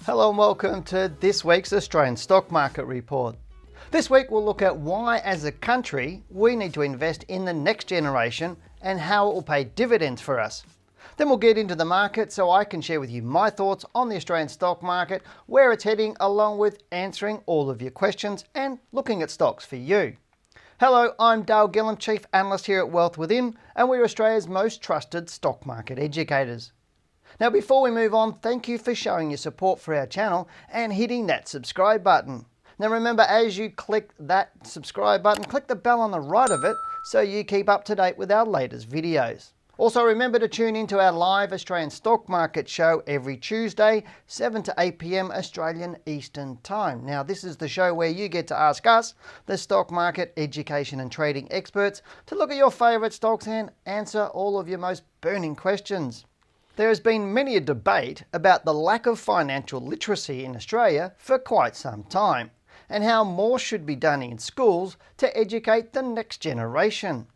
Hello and welcome to this week's Australian Stock Market Report. This week we'll look at why as a country we need to invest in the next generation and how it will pay dividends for us. Then we'll get into the market so I can share with you my thoughts on the Australian stock market, where it's heading, along with answering all of your questions and looking at stocks for you. Hello, I'm Gillham, Chief Analyst here at Wealth Within, and we're Australia's most trusted stock market educators. Now before we move on, thank you for showing your support for our channel and hitting that subscribe button. Now remember, as you click that subscribe button, click the bell on the right of it so you keep up to date with our latest videos. Also remember to tune into our live Australian stock market show every Tuesday, 7 to 8 p.m. Australian Eastern Time. Now this is the show where you get to ask us, the stock market education and trading experts, to look at your favourite stocks and answer all of your most burning questions. There has been many a debate about the lack of financial literacy in Australia for quite some time, and how more should be done in schools to educate the next generation.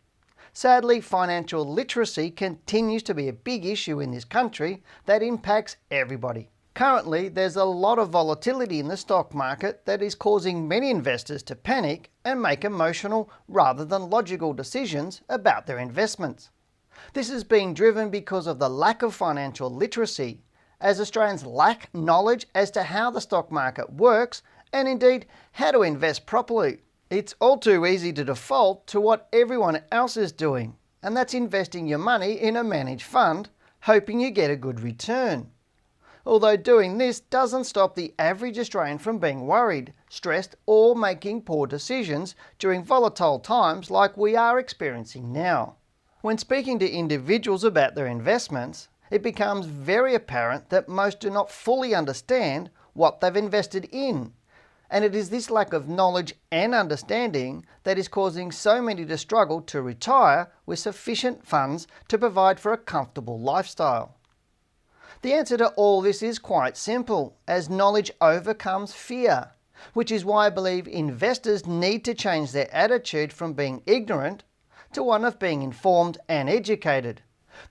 Sadly, financial literacy continues to be a big issue in this country that impacts everybody. Currently, there's a lot of volatility in the stock market that is causing many investors to panic and make emotional rather than logical decisions about their investments. This is being driven because of the lack of financial literacy, as Australians lack knowledge as to how the stock market works and indeed how to invest properly. It's all too easy to default to what everyone else is doing, and that's investing your money in a managed fund, hoping you get a good return. Although doing this doesn't stop the average Australian from being worried, stressed or making poor decisions during volatile times like we are experiencing now. When speaking to individuals about their investments, it becomes very apparent that most do not fully understand what they've invested in. And it is this lack of knowledge and understanding that is causing so many to struggle to retire with sufficient funds to provide for a comfortable lifestyle. The answer to all this is quite simple, as knowledge overcomes fear, which is why I believe investors need to change their attitude from being ignorant to one of being informed and educated.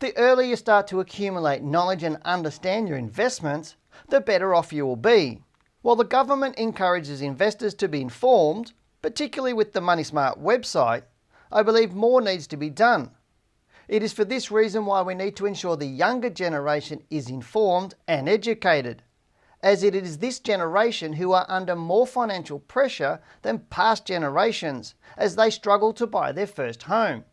The earlier you start to accumulate knowledge and understand your investments, the better off you will be. While the government encourages investors to be informed, particularly with the Money Smart website, I believe more needs to be done. It is for this reason why we need to ensure the younger generation is informed and educated, as it is this generation who are under more financial pressure than past generations as they struggle to buy their first home.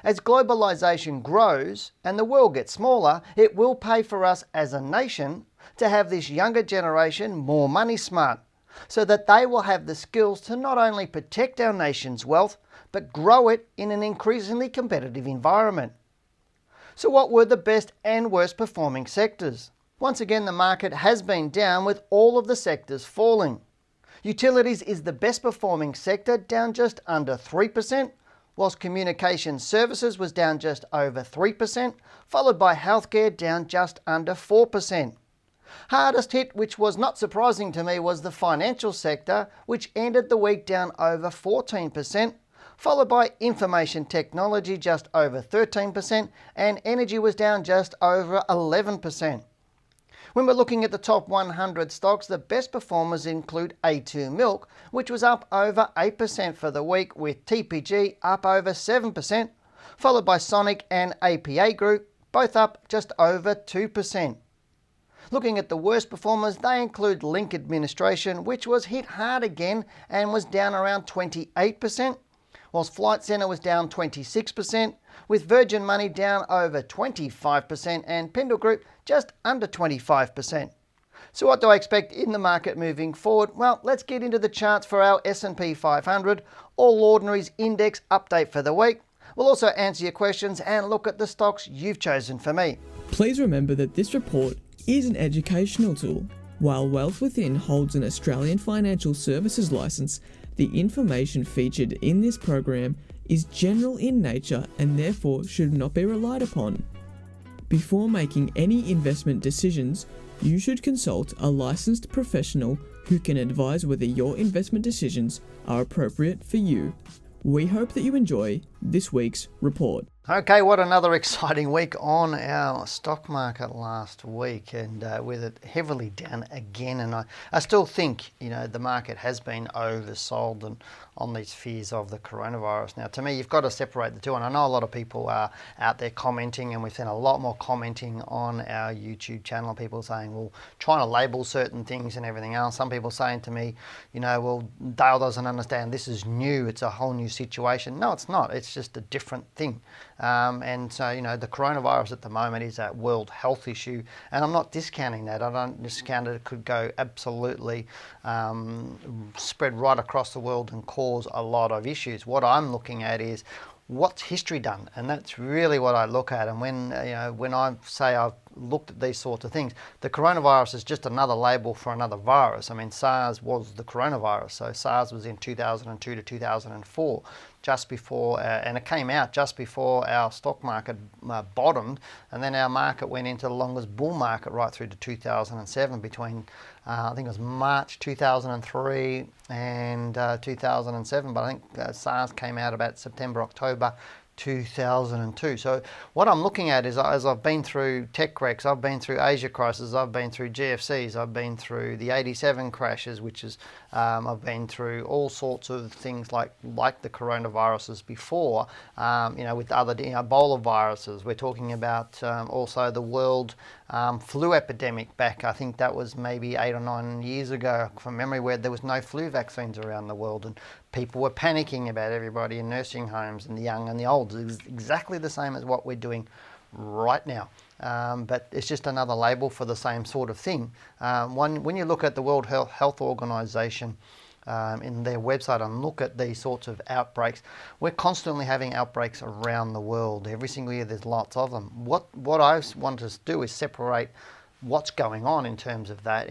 As globalization grows and the world gets smaller, it will pay for us as a nation to have this younger generation more money smart, so that they will have the skills to not only protect our nation's wealth, but grow it in an increasingly competitive environment. So what were the best and worst performing sectors? Once again, the market has been down, with all of the sectors falling. Utilities is the best performing sector, down just under 3%, whilst communication services was down just over 3%, followed by healthcare down just under 4%. Hardest hit, which was not surprising to me, was the financial sector, which ended the week down over 14%, followed by information technology just over 13%, and energy was down just over 11%. When we're looking at the top 100 stocks, the best performers include A2 Milk, which was up over 8% for the week, with TPG up over 7%, followed by Sonic and APA Group, both up just over 2%. Looking at the worst performers, they include Link Administration, which was hit hard again and was down around 28%, whilst Flight Centre was down 26%, with Virgin Money down over 25% and Pendle Group just under 25%. So what do I expect in the market moving forward? Well, let's get into the charts for our S&P 500 All Ordinaries Index update for the week. We'll also answer your questions and look at the stocks you've chosen for me. Please remember that this report is an educational tool. While Wealth Within holds an Australian financial services license, the information featured in this program is general in nature and therefore should not be relied upon. Before making any investment decisions, you should consult a licensed professional who can advise whether your investment decisions are appropriate for you. We hope that you enjoy this week's report. Okay, what another exciting week on our stock market last week, and with it heavily down again. And I still think, the market has been oversold and on these fears of the coronavirus. Now, to me, you've got to separate the two. And I know a lot of people are out there commenting, and we've seen a lot more commenting on our YouTube channel. People saying, well, trying to label certain things and everything else. Some people saying to me, well, Dale doesn't understand. This is new. It's a whole new situation. No, it's not. It's just a different thing. And so, the coronavirus at the moment is that world health issue, and I'm not discounting that. I don't discount it. It could go absolutely spread right across the world and cause a lot of issues. What I'm looking at is what's history done, and that's really what I look at. And when I say I've looked at these sorts of things, the coronavirus is just another label for another virus. I mean, SARS was the coronavirus. So SARS was in 2002 to 2004, just before, and it came out just before our stock market bottomed, and then our market went into the longest bull market right through to 2007 between I think it was March 2003 and 2007, but I think SARS came out about September, October 2002. So what I'm looking at is, as I've been through tech wrecks, I've been through Asia crisis, I've been through GFCs, I've been through the 87 crashes, which is, I've been through all sorts of things like the coronaviruses before, with other Ebola viruses. We're talking about also the world flu epidemic back, I think that was maybe 8 or 9 years ago from memory, where there was no flu vaccines around the world and people were panicking about everybody in nursing homes and the young and the old. It was exactly the same as what we're doing right now. But it's just another label for the same sort of thing. When you look at the World Health Organization in their website and look at these sorts of outbreaks, we're constantly having outbreaks around the world. Every single year there's lots of them. What I want to do is separate what's going on in terms of that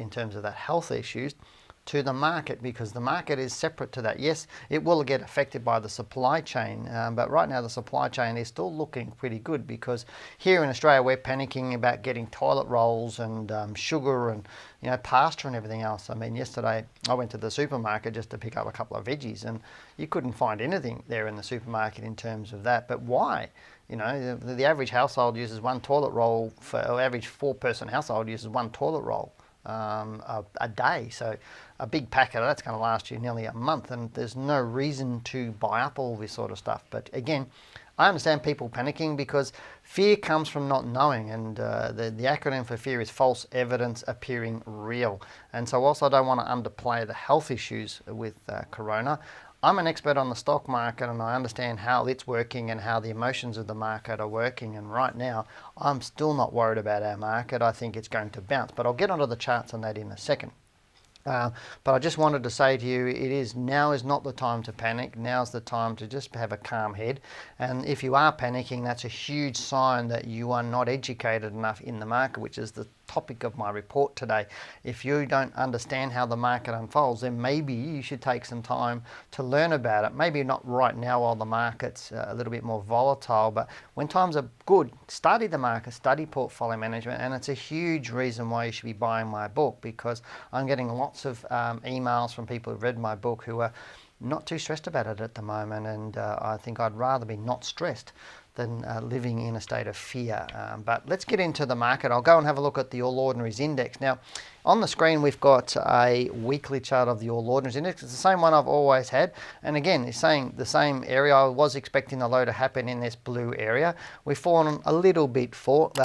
health issues to the market, because the market is separate to that. Yes, it will get affected by the supply chain, but right now the supply chain is still looking pretty good, because here in Australia we're panicking about getting toilet rolls and sugar and pasta and everything else. I mean, yesterday I went to the supermarket just to pick up a couple of veggies, and you couldn't find anything there in the supermarket in terms of that. But why? The average household uses one toilet roll, or average 4-person household uses one toilet roll a day. So a big packet of that's going to last you nearly a month, and there's no reason to buy up all this sort of stuff. But again, I understand people panicking because fear comes from not knowing, and the acronym for fear is false evidence appearing real. And so whilst I don't want to underplay the health issues with corona, I'm an expert on the stock market, and I understand how it's working and how the emotions of the market are working. And right now, I'm still not worried about our market. I think it's going to bounce, but I'll get onto the charts on that in a second. But I just wanted to say to you, now is not the time to panic. Now's the time to just have a calm head. And if you are panicking, that's a huge sign that you are not educated enough in the market, which is the topic of my report today. If you don't understand how the market unfolds, then maybe you should take some time to learn about it. Maybe not right now while the market's a little bit more volatile, but when times are good, study the market, study portfolio management. And it's a huge reason why you should be buying my book, because I'm getting lots of emails from people who've read my book who are not too stressed about it at the moment, and I think I'd rather be not stressed than living in a state of fear. But let's get into the market. I'll go and have a look at the All Ordinaries Index. Now, on the screen we've got a weekly chart of the All Ordinaries Index. It's the same one I've always had, and again it's saying the same area. I was expecting the low to happen in this blue area. We've fallen a little bit further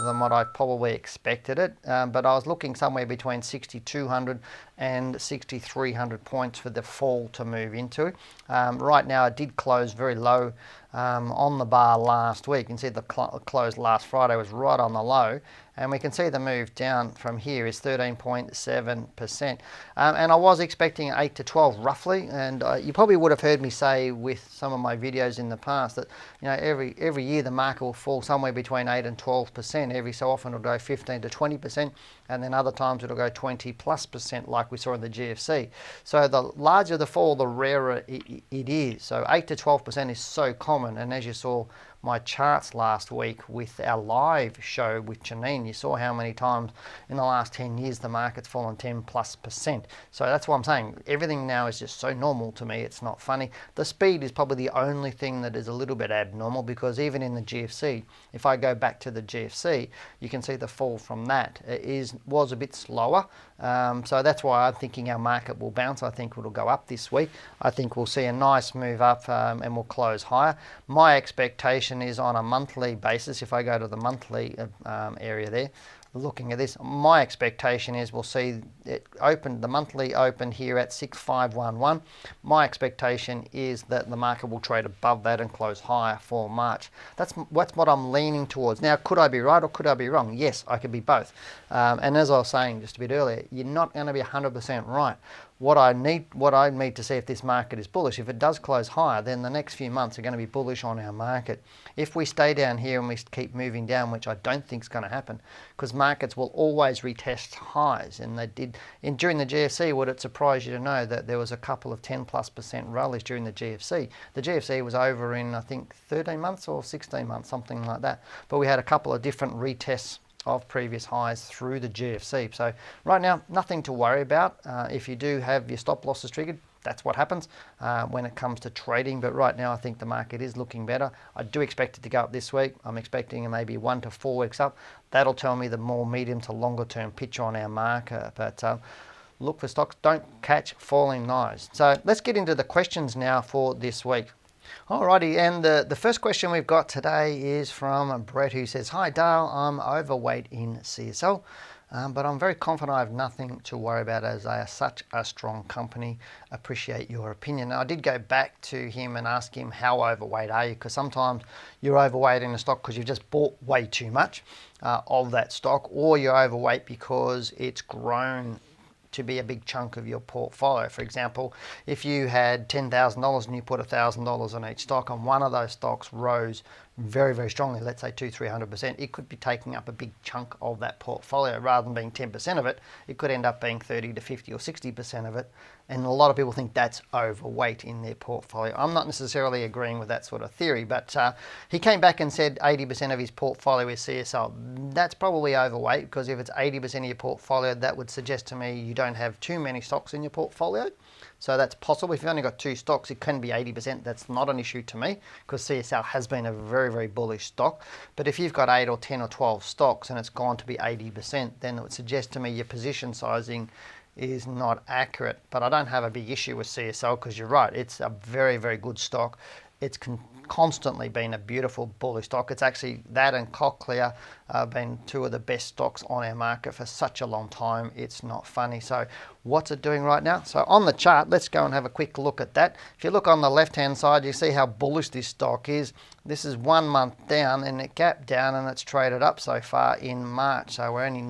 than what I probably expected it, but I was looking somewhere between 6,200 and 6,300 points for the fall to move into. Right now it did close very low on the bar last week. You can see the close last Friday was right on the low, and we can see the move down from here is 13.7%. And I was expecting 8 to 12 roughly, and you probably would have heard me say with some of my videos in the past that every year the market will fall somewhere between 8 and 12%. Every so often it'll go 15 to 20%, and then other times it'll go 20+% like we saw in the GFC. So the larger the fall, the rarer it is. So 8 to 12% is so common, and as you saw my charts last week with our live show with Janine, you saw how many times in the last 10 years the market's fallen 10+%. So that's what I'm saying. Everything now is just so normal to me, it's not funny. The speed is probably the only thing that is a little bit abnormal, because even in the GFC, if I go back to the GFC, you can see the fall from that was a bit slower. So that's why I'm thinking our market will bounce. I think it'll go up this week. I think we'll see a nice move up and we'll close higher. My expectation is on a monthly basis, if I go to the monthly area there, looking at this, my expectation is we'll see it open, the monthly open here at 6511. My expectation is that the market will trade above that and close higher for March. That's what I'm leaning towards. Now, could I be right or could I be wrong? Yes, I could be both. And as I was saying just a bit earlier, you're not going to be 100% right. What I need to see if this market is bullish. If it does close higher, then the next few months are going to be bullish on our market. If we stay down here and we keep moving down, which I don't think is going to happen, because markets will always retest highs, and they did during the GFC. Would it surprise you to know that there was a couple of 10+% rallies during the GFC? The GFC was over in, I think, 13 months or 16 months, something like that. But we had a couple of different retests of previous highs through the GFC. So right now, nothing to worry about. If you do have your stop losses triggered, that's what happens when it comes to trading. But right now, I think the market is looking better. I do expect it to go up this week. I'm expecting maybe 1 to 4 weeks up. That'll tell me the more medium to longer term picture on our market. But look for stocks, don't catch falling knives. So let's get into the questions now for this week. Alrighty, and the first question we've got today is from Brett, who says, "Hi Dale, I'm overweight in CSL, but I'm very confident I have nothing to worry about as they are such a strong company. Appreciate your opinion." Now, I did go back to him and ask him, how overweight are you? Because sometimes you're overweight in a stock because you've just bought way too much of that stock, or you're overweight because it's grown to be a big chunk of your portfolio. For example, if you had $10,000 and you put $1,000 on each stock, and one of those stocks rose very, very strongly, let's say 200-300%, it could be taking up a big chunk of that portfolio. Rather than being 10% of it, it could end up being 30 to 50 or 60% of it. And a lot of people think that's overweight in their portfolio. I'm not necessarily agreeing with that sort of theory, but he came back and said 80% of his portfolio is CSL. That's probably overweight, because if it's 80% of your portfolio, that would suggest to me you don't have too many stocks in your portfolio. So that's possible. If you've only got 2 stocks, it can be 80%. That's not an issue to me, because CSL has been a very, very bullish stock. But if you've got 8 or 10 or 12 stocks and it's gone to be 80%, then it would suggest to me your position sizing is not accurate. But I don't have a big issue with CSL, because you're right, it's a very, very good stock. It's constantly been a beautiful bullish stock. It's actually, that and Cochlear been 2 of the best stocks on our market for such a long time. It's not funny. So what's it doing right now? So on the chart, let's go and have a quick look at that. If you look on the left hand side, you see how bullish this stock is. This is 1 month down, and it gapped down and it's traded up so far in March. So we're only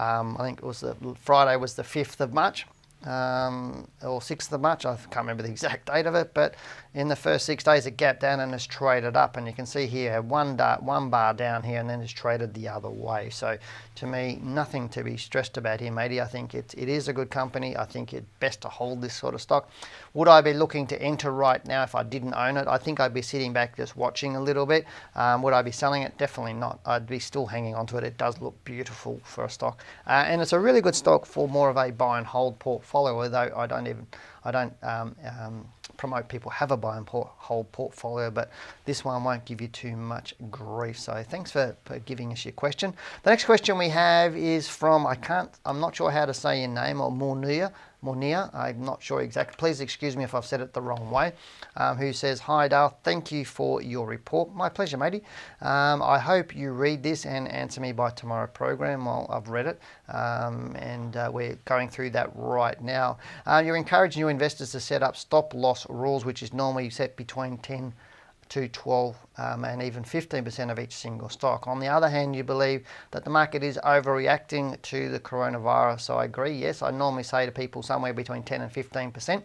I think it was Friday was the 5th of March. Or 6th of March, I can't remember the exact date of it, but in the first 6 days it gapped down and has traded up, and you can see here one bar down here and then it's traded the other way. So to me, nothing to be stressed about here, matey. I think it is a good company. I think it's best to hold this sort of stock. Would I be looking to enter right now if I didn't own it? I think I'd be sitting back just watching a little bit. Would I be selling it? Definitely not. I'd be still hanging on to it. It does look beautiful for a stock, and it's a really good stock for more of a buy and hold portfolio, although I don't promote people have a buy and hold portfolio, but this one won't give you too much grief. So thanks for giving us your question. The next question we have is from, I'm not sure how to say your name, or Mornia, I'm not sure exactly. Please excuse me if I've said it the wrong way. Who says, "Hi Dale, thank you for your report." My pleasure, matey. I hope you read this and answer me by tomorrow program. Well, I've read it, and we're going through that right now. You're encouraging new investors to set up stop loss rules, which is normally set between 10 to 12 and even 15% of each single stock. On the other hand, you believe that the market is overreacting to the coronavirus. So I agree, yes. I normally say to people somewhere between 10 and 15%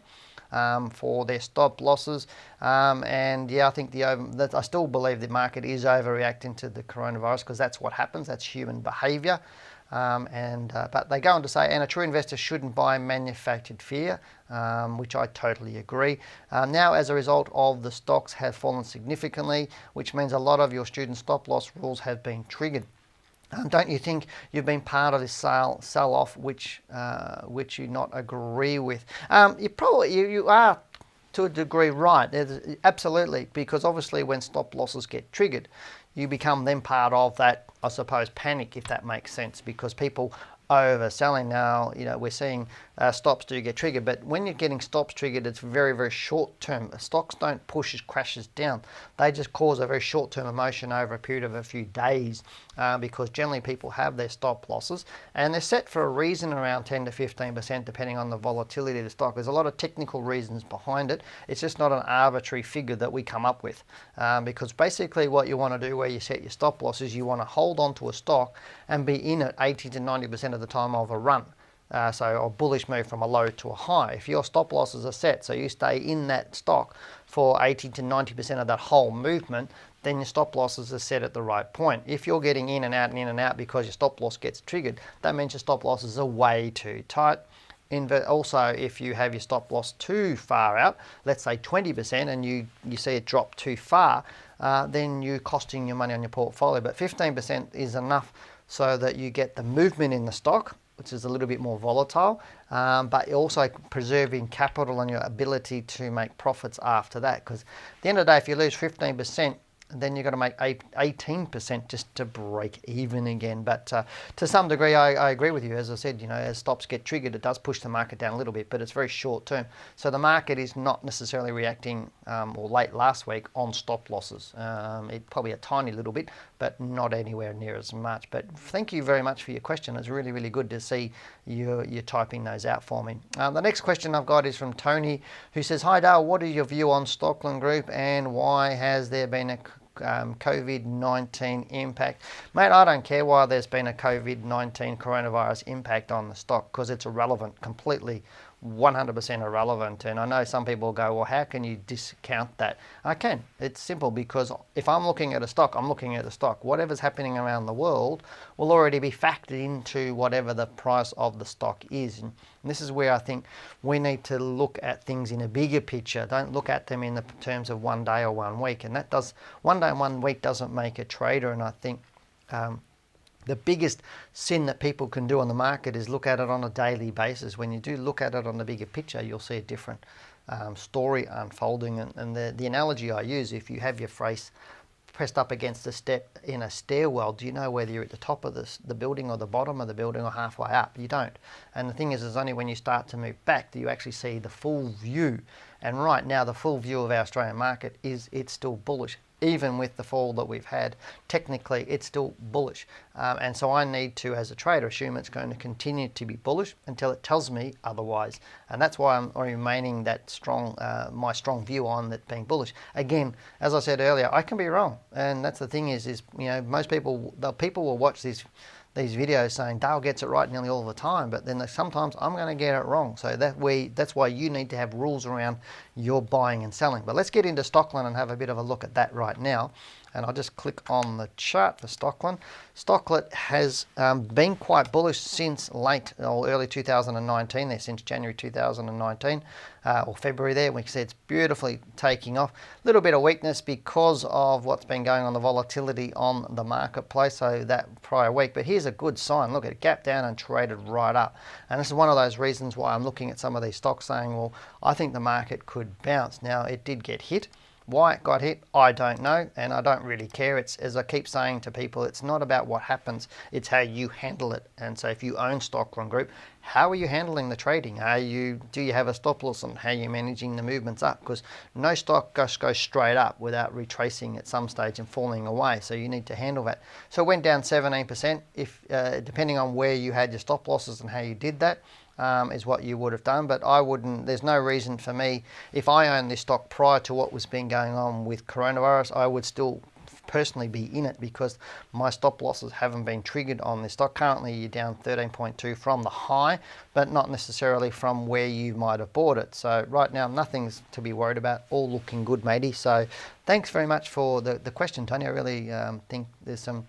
for their stop losses. And yeah, I think I still believe the market is overreacting to the coronavirus, because that's what happens. That's human behavior. But they go on to say, and a true investor shouldn't buy manufactured fear, which I totally agree. Now, as a result of the stocks have fallen significantly, which means a lot of your student stop loss rules have been triggered. Don't you think you've been part of this sell-off, which you not agree with? You are to a degree right. Absolutely, because obviously when stop losses get triggered, you become then part of that, I suppose, panic, if that makes sense, because people overselling. Now, we're seeing stops do get triggered, but when you're getting stops triggered, it's very, very short term. Stocks don't push crashes down. They just cause a very short term emotion over a period of a few days, because generally people have their stop losses and they're set for a reason around 10 to 15% depending on the volatility of the stock. There's a lot of technical reasons behind it. It's just not an arbitrary figure that we come up with, because basically what you want to do where you set your stop losses, you want to hold on to a stock and be in it 80 to 90% of the time of a run. So a bullish move from a low to a high. If your stop losses are set, so you stay in that stock for 80 to 90% of that whole movement, then your stop losses are set at the right point. If you're getting in and out because your stop loss gets triggered, that means your stop losses are way too tight. Also, if you have your stop loss too far out, let's say 20%, and you see it drop too far, then you're costing your money on your portfolio. But 15% is enough so that you get the movement in the stock, which is a little bit more volatile, but also preserving capital and your ability to make profits after that. Because at the end of the day, if you lose 15%, then you've got to make 18% just to break even again. But to some degree, I agree with you. As I said, as stops get triggered, it does push the market down a little bit, but it's very short term. So the market is not necessarily reacting, or late last week, on stop losses. It probably a tiny little bit, but not anywhere near as much. But thank you very much for your question. It's really, really good to see you're typing those out for me. The next question I've got is from Tony, who says, "Hi Dale, what is your view on Stockland Group and why has there been a COVID-19 impact?" Mate, I don't care why there's been a COVID-19 coronavirus impact on the stock, because it's irrelevant, completely 100% irrelevant. And I know some people go, well, how can you discount that? I can. It's simple, because if I'm looking at a stock, I'm looking at the stock. Whatever's happening around the world will already be factored into whatever the price of the stock is. And this is where I think we need to look at things in a bigger picture. Don't look at them in the terms of 1 day or 1 week. And 1 day and 1 week doesn't make a trader. And I think the biggest sin that people can do on the market is look at it on a daily basis. When you do look at it on the bigger picture, you'll see a different story unfolding. And the analogy I use, if you have your face pressed up against a step in a stairwell, do you know whether you're at the top of the building or the bottom of the building or halfway up? You don't. And the thing is only when you start to move back do you actually see the full view. And right now, the full view of our Australian market is it's still bullish. Even with the fall that we've had, technically it's still bullish. And so I need to, as a trader, assume it's going to continue to be bullish until it tells me otherwise. And that's why I'm remaining that strong, my strong view on that being bullish. Again, as I said earlier, I can be wrong. And that's the thing is most people will watch these videos saying Dale gets it right nearly all the time, but then sometimes I'm going to get it wrong. So that's why you need to have rules around your buying and selling. But let's get into Stockland and have a bit of a look at that right now. And I'll just click on the chart for Stockland. Stockland has been quite bullish since early 2019 there, since January 2019 or February there. We can see it's beautifully taking off. A little bit of weakness because of what's been going on, the volatility on the marketplace, so that prior week. But here's a good sign. Look, it gapped down and traded right up. And this is one of those reasons why I'm looking at some of these stocks saying, well, I think the market could bounce. Now, it did get hit. Why it got hit, I don't know, and I don't really care. It's, as I keep saying to people, it's not about what happens, it's how you handle it. And so if you own Stockland Group, how are you handling the trading? Do you have a stop loss on how you're managing the movements up? Because no stock just goes straight up without retracing at some stage and falling away. So you need to handle that. So it went down 17%. If depending on where you had your stop losses and how you did that, is what you would have done. But I wouldn't, there's no reason for me, if I owned this stock prior to what was been going on with coronavirus, I would still personally be in it because my stop losses haven't been triggered on this stock. Currently you're down 13.2 from the high, but not necessarily from where you might have bought it. So right now nothing's to be worried about, all looking good, matey. So thanks very much for the question, Tony. I really think there's some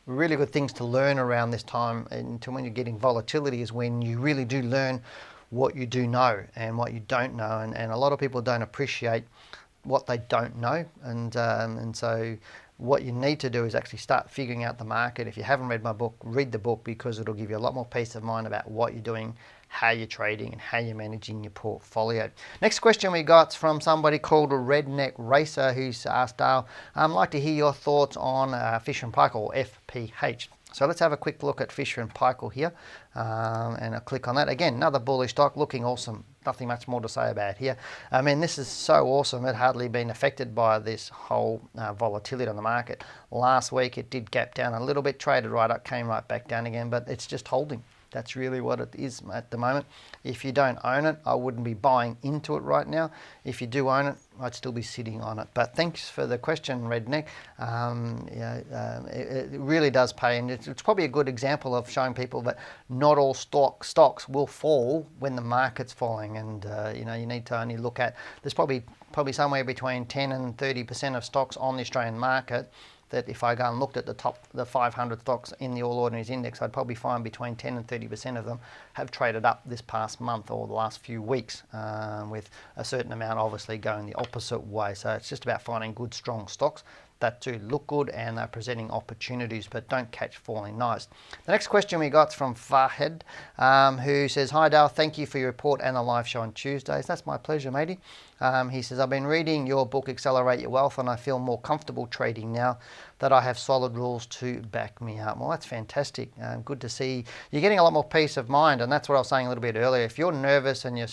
really good things to learn around this time, and to when you're getting volatility is when you really do learn what you do know and what you don't know, and a lot of people don't appreciate what they don't know, and so what you need to do is actually start figuring out the market. If you haven't read my book, read the book, because it'll give you a lot more peace of mind about what you're doing, how you're trading, and how you're managing your portfolio. Next question we got from somebody called a Redneck Racer, who's asked, Dale, I'd like to hear your thoughts on Fisher & Paykel, or FPH. So let's have a quick look at Fisher & Paykel here, and I'll click on that. Again, another bullish stock, looking awesome. Nothing much more to say about here. I mean, this is so awesome. It hardly been affected by this whole volatility on the market. Last week it did gap down a little bit, traded right up, came right back down again, but it's just holding. That's really what it is at the moment. If you don't own it, I wouldn't be buying into it right now. If you do own it, I'd still be sitting on it. But thanks for the question, Redneck. It really does pay, and it's probably a good example of showing people that not all stocks will fall when the market's falling, and you need to only look at, there's probably somewhere between 10 and 30% of stocks on the Australian market that if I go and looked at the 500 stocks in the All Ordinaries Index, I'd probably find between 10 and 30% of them have traded up this past month or the last few weeks, with a certain amount obviously going the opposite way. So it's just about finding good, strong stocks that do look good and are presenting opportunities, but don't catch falling knives. The next question we got from Fahed, who says, Hi Dale, thank you for your report and the live show on Tuesdays. That's my pleasure, matey. He says, I've been reading your book, Accelerate Your Wealth, and I feel more comfortable trading now that I have solid rules to back me up. Well, that's fantastic. Good to see you're getting a lot more peace of mind, and that's what I was saying a little bit earlier. If you're nervous and you're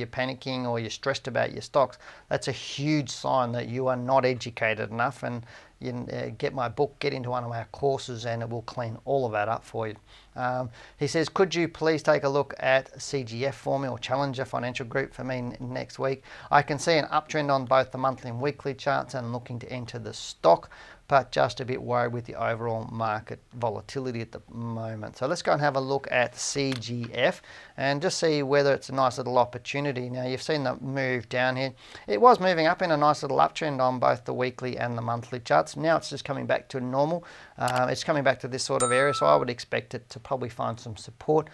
panicking or you're stressed about your stocks, that's a huge sign that you are not educated enough, and you get my book, get into one of our courses, and it will clean all of that up for you. He says, could you please take a look at CGF for me, or Challenger Financial Group for me next week? I can see an uptrend on both the monthly and weekly charts and looking to enter the stock, but just a bit worried with the overall market volatility at the moment. So let's go and have a look at CGF and just see whether it's a nice little opportunity. Now, you've seen the move down here. It was moving up in a nice little uptrend on both the weekly and the monthly charts. Now it's just coming back to normal. It's coming back to this sort of area, so I would expect it to probably find some support.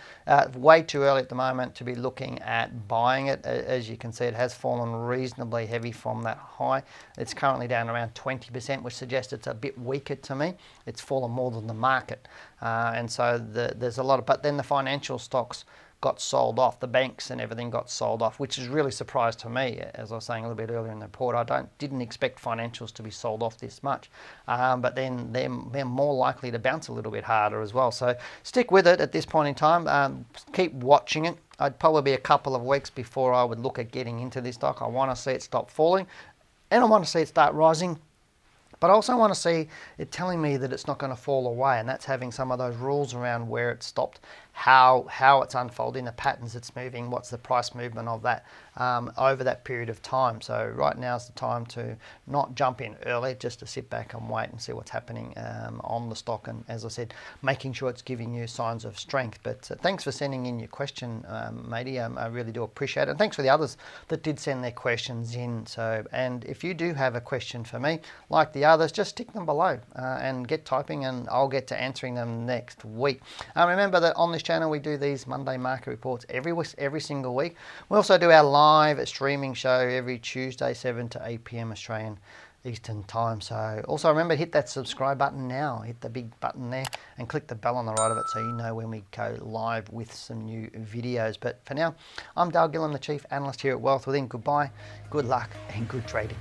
Way too early at the moment to be looking at buying it. As you can see, it has fallen reasonably heavy from that high. It's currently down around 20%, which suggests it's a bit weaker to me. It's fallen more than the market, and so there's a lot of, but then the financial stocks got sold off, the banks and everything got sold off, which is really surprised to me. As I was saying a little bit earlier in the report, I didn't expect financials to be sold off this much, but then they're more likely to bounce a little bit harder as well. So stick with it at this point in time. Keep watching it. I'd probably be a couple of weeks before I would look at getting into this stock. I want to see it stop falling, and I want to see it start rising. But I also want to see it telling me that it's not going to fall away, and that's having some of those rules around where it stopped, how it's unfolding, the patterns it's moving, what's the price movement of that over that period of time. So right now is the time to not jump in early, just to sit back and wait and see what's happening on the stock. And as I said, making sure it's giving you signs of strength. But thanks for sending in your question, matey. I really do appreciate it. And thanks for the others that did send their questions in. And if you do have a question for me, like the others, just stick them below and get typing, and I'll get to answering them next week. Remember that on this channel we do these Monday market reports every single week. We also do our live streaming show every Tuesday, 7 to 8 p.m. Australian Eastern Time. So also remember, hit that subscribe button now, hit the big button there, and click the bell on the right of it so you know when we go live with some new videos. But for now, I'm Dale Gillham, the Chief Analyst here at Wealth Within. Goodbye, good luck, and good trading.